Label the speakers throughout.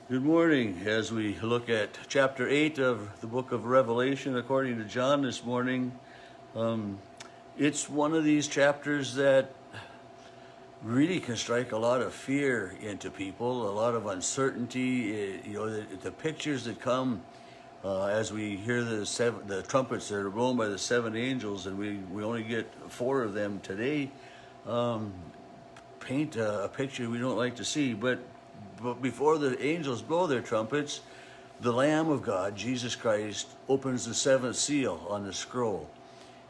Speaker 1: Good morning. As we look at chapter 8 of the book of Revelation according to John this morning, it's one of these chapters that really can strike a lot of fear into people, a lot of uncertainty. The pictures that come as we hear the trumpets that are blown by the seven angels, and we only get 4 of them today, paint a picture we don't like to see. But before the angels blow their trumpets, the Lamb of God, Jesus Christ, opens the 7th seal on the scroll.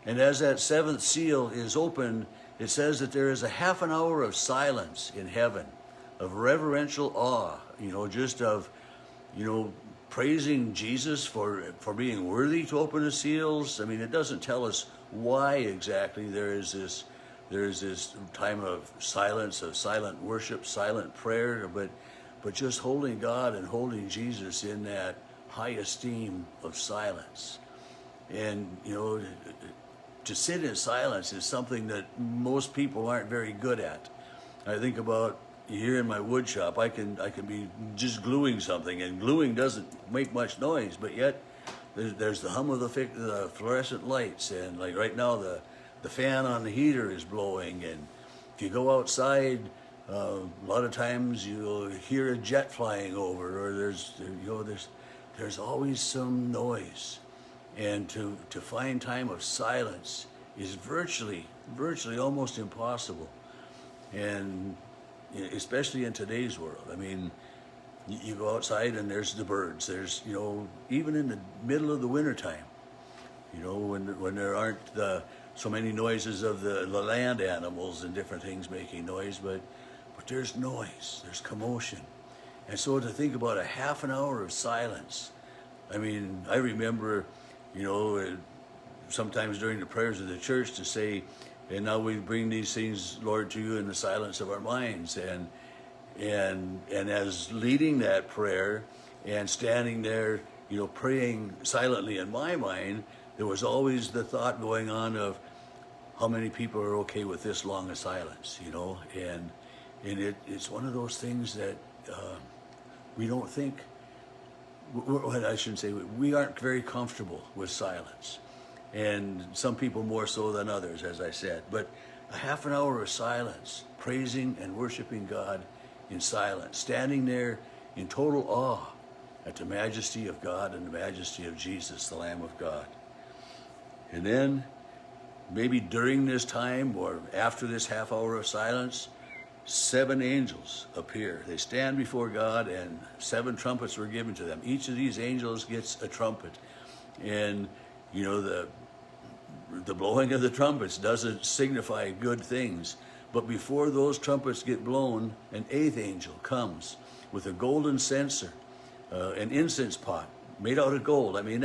Speaker 1: And as that 7th seal is opened, it says that there is a half an hour of silence in heaven, of reverential awe, just of, praising Jesus for being worthy to open the seals. I mean, it doesn't tell us why exactly there is this time of silence, of silent worship, silent prayer, but just holding God and holding Jesus in that high esteem of silence. And, to sit in silence is something that most people aren't very good at. I think about here in my wood shop, I can be just gluing something, and gluing doesn't make much noise, but yet there's the hum of the fluorescent lights, and like right now the fan on the heater is blowing, and if you go outside, a lot of times you'll hear a jet flying over, or there's always some noise. And to find time of silence is virtually almost impossible. And especially in today's world. I mean, you go outside and there's the birds. There's, even in the middle of the wintertime, when there aren't so many noises of the land animals and different things making noise, but there's noise, there's commotion. And so to think about a half an hour of silence, I mean, I remember, sometimes during the prayers of the church to say, and now we bring these things, Lord, to you in the silence of our minds. And as leading that prayer and standing there, praying silently in my mind, there was always the thought going on of how many people are okay with this long a silence, and it's one of those things that we don't think, I shouldn't say, we aren't very comfortable with silence. And some people more so than others, as I said. But a half an hour of silence, praising and worshiping God in silence, standing there in total awe at the majesty of God and the majesty of Jesus, the Lamb of God. And then, maybe during this time or after this half hour of silence, 7 angels appear. They stand before God, and 7 trumpets were given to them. Each of these angels gets a trumpet. And, the blowing of the trumpets doesn't signify good things. But before those trumpets get blown, an 8th angel comes with a golden censer, an incense pot made out of gold. I mean,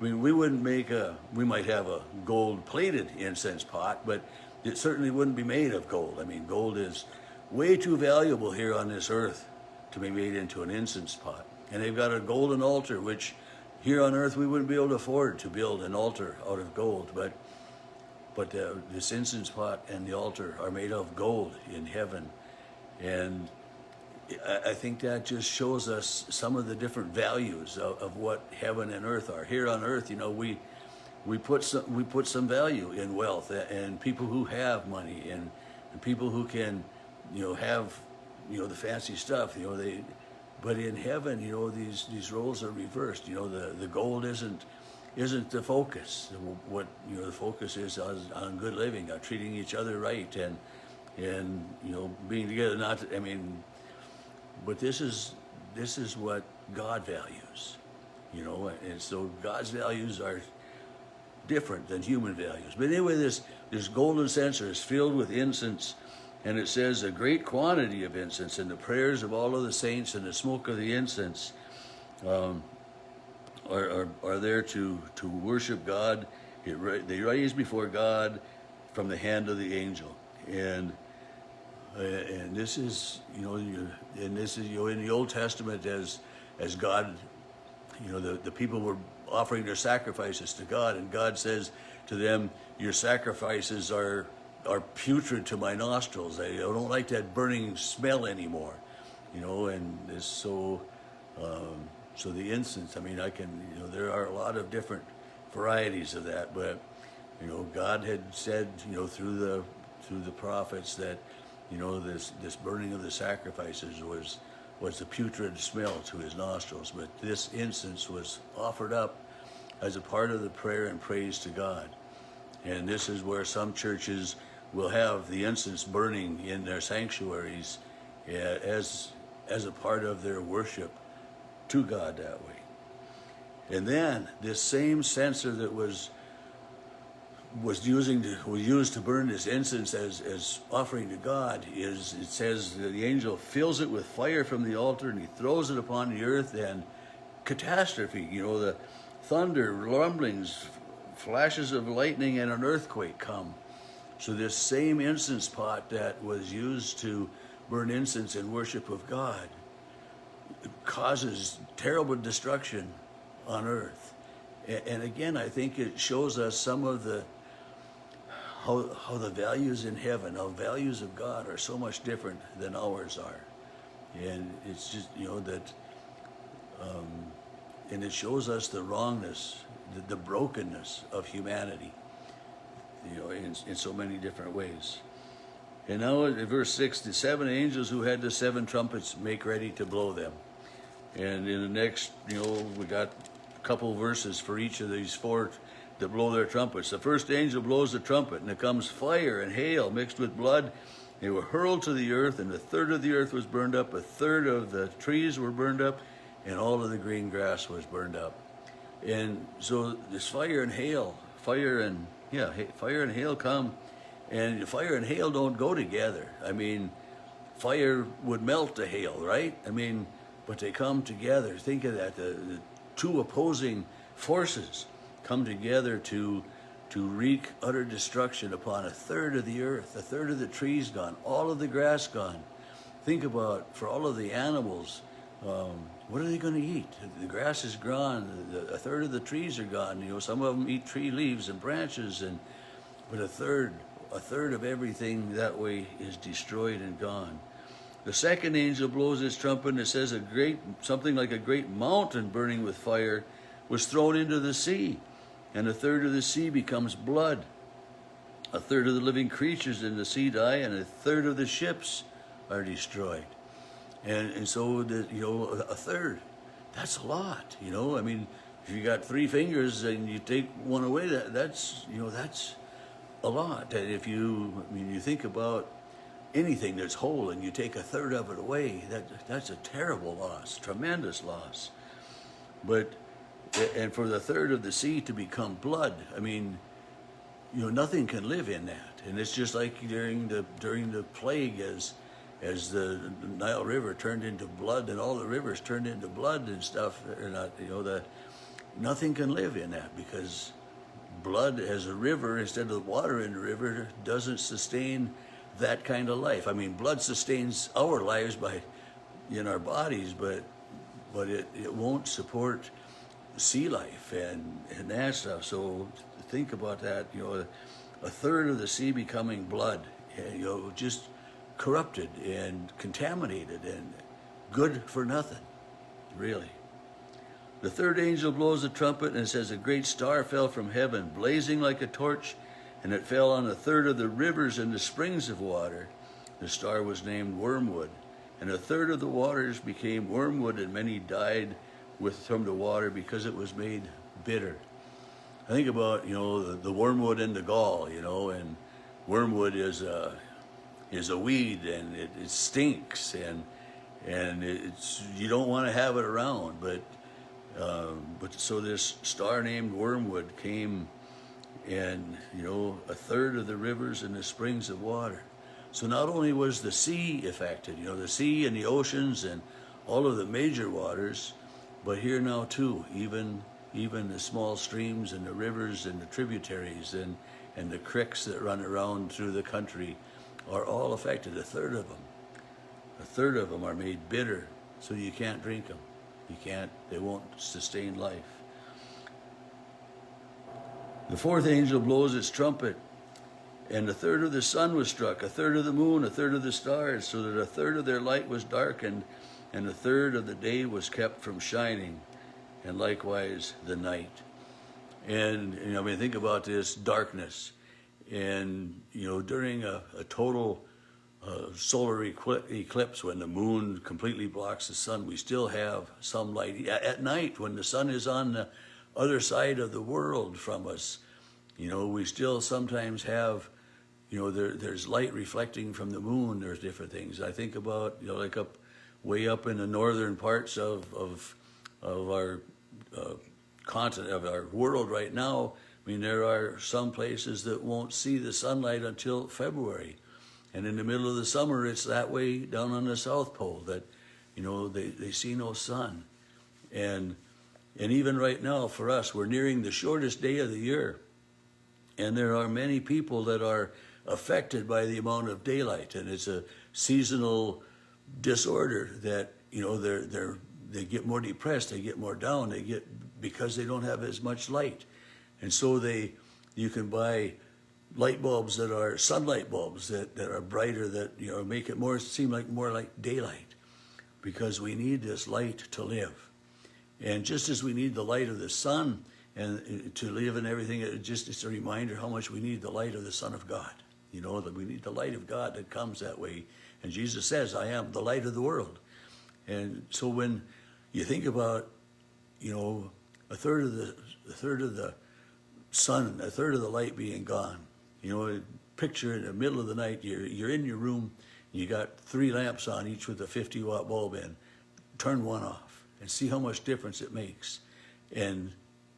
Speaker 1: we might have a gold-plated incense pot, but it certainly wouldn't be made of gold. I mean, gold is way too valuable here on this earth to be made into an incense pot. And they've got a golden altar, which here on earth we wouldn't be able to afford to build an altar out of gold. But this incense pot and the altar are made of gold in heaven. And I think that just shows us some of the different values of what heaven and earth are. Here on earth, we put some value in wealth and people who have money and people who can, have, the fancy stuff. But in heaven, these roles are reversed. The gold isn't the focus. What the focus is on good living, on treating each other right, and being together. But this is what God values. And so God's values are different than human values. But anyway, this golden censer is filled with incense, and it says a great quantity of incense, and the prayers of all of the saints and the smoke of the incense are there to worship God. They rise before God from the hand of the angel, and this is in the Old Testament as God, the people were offering their sacrifices to God, and God says to them, your sacrifices are are putrid to my nostrils. I don't like that burning smell anymore, you know. And this, so the incense, I mean, I can, you know, there are a lot of different varieties of that, but you know, God had said, you know, through the prophets that, you know, this burning of the sacrifices was the putrid smell to his nostrils. But this incense was offered up as a part of the prayer and praise to God. And this is where some churches will have the incense burning in their sanctuaries as a part of their worship to God that way. And then this same censer that was used to burn this incense as offering to God, it says that the angel fills it with fire from the altar and he throws it upon the earth, and catastrophe, you know, the thunder, rumblings, flashes of lightning, and an earthquake come. So this same incense pot that was used to burn incense in worship of God causes terrible destruction on earth. And again, I think it shows us some of the how the values in heaven, how values of God are so much different than ours are. And it's just, you know, that and it shows us the wrongness, the brokenness of humanity, you know, in so many different ways. And now in verse 6, the 7 angels who had the 7 trumpets make ready to blow them. And in the next, you know, we got a couple verses for each of these 4 that blow their trumpets. The first angel blows the trumpet, and it comes fire and hail mixed with blood. They were hurled to the earth, and 1/3 of the earth was burned up, 1/3 of the trees were burned up, and all of the green grass was burned up. And so this fire and hail come, and fire and hail don't go together. I mean, fire would melt the hail, right? I mean, but they come together. Think of that, the 2 opposing forces come together to wreak utter destruction upon 1/3 of the earth, 1/3 of the trees gone, all of the grass gone. Think about, for all of the animals, what are they going to eat? The grass is gone, 1/3 of the trees are gone. You know, some of them eat tree leaves and branches, but 1/3 of everything that way is destroyed and gone. The second angel blows his trumpet, and it says something like a great mountain burning with fire was thrown into the sea, and 1/3 of the sea becomes blood. 1/3 of the living creatures in the sea die, and 1/3 of the ships are destroyed. And so, you know, 1/3, that's a lot, you know. I mean, if you got 3 fingers and you take one away, that's, you know, that's a lot. And if you think about anything that's whole and you take 1/3 of it away, that's a terrible loss, tremendous loss. But, and for the 1/3 of the sea to become blood, I mean, you know, nothing can live in that. And it's just like during the plague, as the Nile River turned into blood, and all the rivers turned into blood and stuff, or not, you know, nothing can live in that, because blood as a river, instead of water in the river, doesn't sustain that kind of life. I mean, blood sustains our lives in our bodies, but it won't support sea life and that stuff. So think about that, you know, 1/3 of the sea becoming blood, you know, just corrupted and contaminated and good for nothing, really. The 3rd angel blows the trumpet, and it says a great star fell from heaven, blazing like a torch, and it fell on 1/3 of the rivers and the springs of water. The star was named Wormwood, and 1/3 of the waters became wormwood, and many died from the water because it was made bitter. I think about, you know, the wormwood and the gall, you know, and wormwood is a weed, and it stinks, and it's, you don't want to have it around, but so this star named Wormwood came, and, you know, 1/3 of the rivers and the springs of water. So not only was the sea affected, you know, the sea and the oceans and all of the major waters, but here now too, even the small streams and the rivers and the tributaries and the creeks that run around through the country are all affected. 1/3 of them. 1/3 of them are made bitter, so you can't drink them. They won't sustain life. The 4th angel blows its trumpet, And a third of the sun was struck, a third of the moon, a third of the stars, so that a third of their light was darkened, and a third of the day was kept from shining, and likewise the night. And I mean, think about this darkness. And, during a total solar eclipse, when the moon completely blocks the sun, we still have some light. At night, when the sun is on the other side of the world from us, we still sometimes have, there's light reflecting from the moon. There's different things. I think about, like way up in the northern parts of our continent, of our world right now. I mean, there are some places that won't see the sunlight until February. And in the middle of the summer, it's that way down on the South Pole that, they see no sun. And even right now for us, we're nearing the shortest day of the year. And there are many people that are affected by the amount of daylight. And it's a seasonal disorder that, they get more depressed, they get more down, because they don't have as much light. And so you can buy light bulbs that are sunlight bulbs that are brighter, that make it seem more like daylight, because we need this light to live. And just as we need the light of the sun and to live and everything, it's a reminder how much we need the light of the Son of God. That we need the light of God that comes that way. And Jesus says, "I am the light of the world." And so when you think about, a third of the sun, a third of the light being gone. Picture in the middle of the night, you're in your room, you got 3 lamps on, each with a 50-watt bulb in. Turn one off and see how much difference it makes. And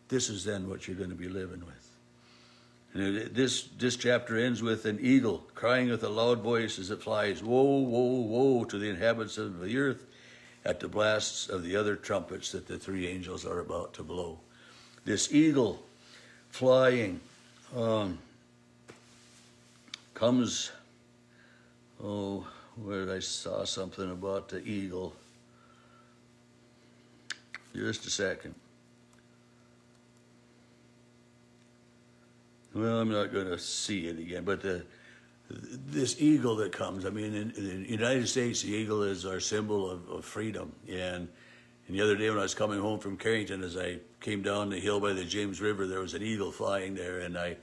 Speaker 1: this is then what you're going to be living with. And this chapter ends with an eagle crying with a loud voice as it flies, "Woe, woe, woe to the inhabitants of the earth," at the blasts of the other trumpets that the 3 angels are about to blow. This eagle flying comes, where I saw something about the eagle. Just a second. Well, I'm not going to see it again, but this eagle that comes, I mean, in the United States, the eagle is our symbol of freedom. And the other day when I was coming home from Carrington, as I came down the hill by the James River, there was an eagle flying there, and I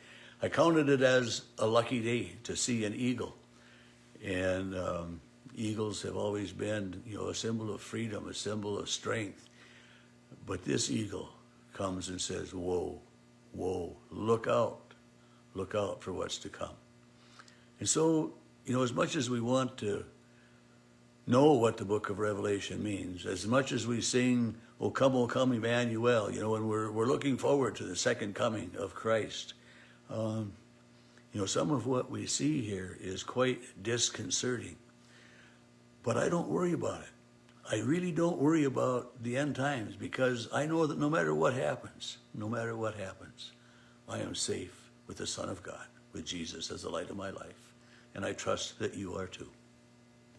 Speaker 1: counted it as a lucky day to see an eagle. And eagles have always been, a symbol of freedom, a symbol of strength. But this eagle comes and says, "Whoa, whoa, look out for what's to come." And so, as much as we want to know what the book of Revelation means, as much as we sing, O come, Emmanuel, and we're looking forward to the second coming of Christ, some of what we see here is quite disconcerting. But I don't worry about it. I really don't worry about the end times, because I know that no matter what happens, I am safe with the Son of God, with Jesus as the light of my life. And I trust that you are too.